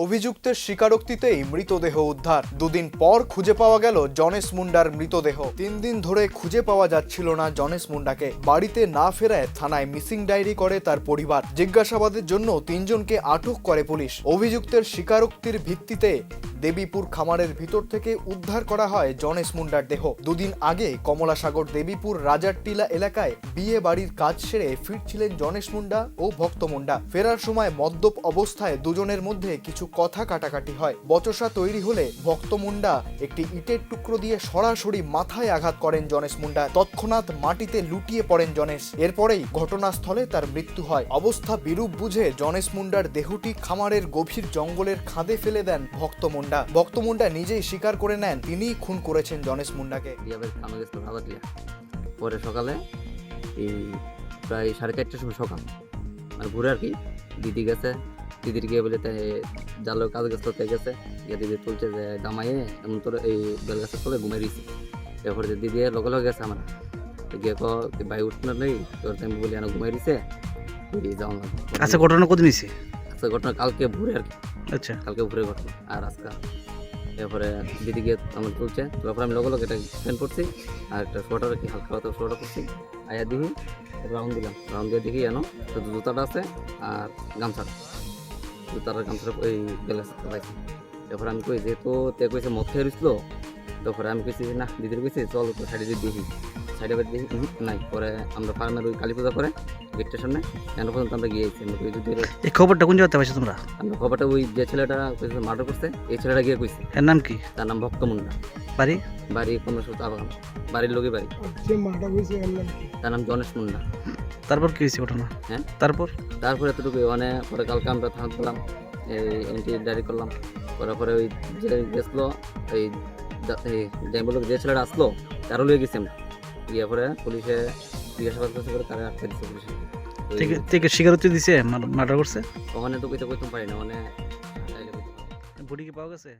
অভিযুক্তের স্বীকারোক্তিতেই মৃতদেহ উদ্ধার। দুদিন পর খুঁজে পাওয়া গেল জনেশ মুন্ডার মৃতদেহ। 3 দিন ধরে খুঁজে পাওয়া যাচ্ছিল না জনেশ মুন্ডাকে। বাড়িতে না ফেরায় থানায় মিসিং ডায়েরি করে তার পরিবার। জিজ্ঞাসাবাদের জন্য 3 জনকে আটক করে পুলিশ। অভিযুক্তের স্বীকারোক্তির ভিত্তিতে দেবীপুর খামারের ভিতর থেকে উদ্ধার করা হয় জনেশ মুন্ডার দেহ। দুদিন আগে কমলাসাগর দেবীপুর রাজারটিলা এলাকায় বিয়ে বাড়ির কাজ সেরে ফিরছিলেন জনেশ মুন্ডা ও ভক্ত মুন্ডা। ফেরার সময় মদ্যপ অবস্থায় দুজনের মধ্যে কিছু কথা কাটাকাটি হয়। বচসা তৈরি হলে ভক্ত মুন্ডা একটি ইটের টুকরো দিয়ে সরাসরি মাথায় আঘাত করেন জনেশ মুন্ডা। তৎক্ষণাৎ মাটিতে লুটিয়ে পড়েন জনেশ। এরপরেই ঘটনাস্থলে তার মৃত্যু হয়। অবস্থা বিরূপ বুঝে জনেশ মুন্ডার দেহটি খামারের গভীর জঙ্গলের খাদে ফেলে দেন ভক্ত মুন্ডা। ভক্ত মুন্ডা নিজেই স্বীকার করে নেন তিনিই খুন করেছেন জনেশ মুন্ডাকে। পরে সকালে এই প্রায় 4:30টার সময় সকাল মানে ঘুরে আর কি দিদি গেছে, দিদির গিয়ে বলে জালো কাজ গেছে গেছে গিয়ে দিদি তুলছে যে গামাইয়ে এমন তোর এই বেল গাছের তলে ঘুমাই দিয়েছি। এরপরে দিদি লগে লগে গেছে আমার গিয়ে ভাই উঠনা নেই তোর আমি বলি না ঘুমাই দিছে যাও না। আচ্ছা, ঘটনা কদিন হয়েছে? আচ্ছা, ঘটনা কালকে ভোরে আর কি। আচ্ছা, কালকে ভোরে ঘটনা আর আজকে। এরপরে দিদি গিয়ে আমার তুলছে, তারপরে আমি লগে লগে এটা প্যান্ট করছি আর একটা সোয়েটার কি হালকা হালকা সোয়েটার করছি। আয়া দিই রাউন্ড দিলাম, রাউন্ড দিয়ে দেখি জানো শুধু জুতাটা আছে আর গামছাটা, জুতার গামছাটা ওই বেলাস পাইছি। এরপরে আমি কই যেহেতু তে কইছে মদ খেয়ে রইছিল, তারপরে আমি কইছি না দিদির কইছি চল তো সাইডে দিয়ে দেখি, সাইডে বাড়ি দেখি নাই। পরে আমরা ফার্মের ওই কালী পূজা করে গেটের সামনে কেন পর্যন্ত আমরা গিয়েছি। এই খবরটা কোন জায়গাতে পাইছো তোমরা? আমরা খবরটা ওই যে ছেলেটা মার্ডার করছে এই ছেলেটা গিয়ে কইছে। এর নাম কি? তার নাম ভক্ত মুন্ডা। বাড়ি? বাড়ি 1500 বাগান, বাড়ির লোকই বাড়ি। তার নাম জনেশ মুন্ডা। তারপর কি হয়েছে ঘটনা? হ্যাঁ, তারপরে এতটুকু অনেক পরে কালকে আমরা থানা করলাম, এই এন্ট্রি ডায়েরি করলাম। করার পরে ওই যে গেছিলো এই যে ছেলেটা আসলো তারও লিয়ে গেছি আমরা। গিয়ে পরে পুলিশে জিজ্ঞাসাবাদ করছে করে তারা আটকে দিচ্ছে পুলিশে। ঠিক স্বীকারোক্তি দিছে মার্ডার করছে? ওখানে তো কইতে পারি না, মানে বডি কি পাওয়া গেছে?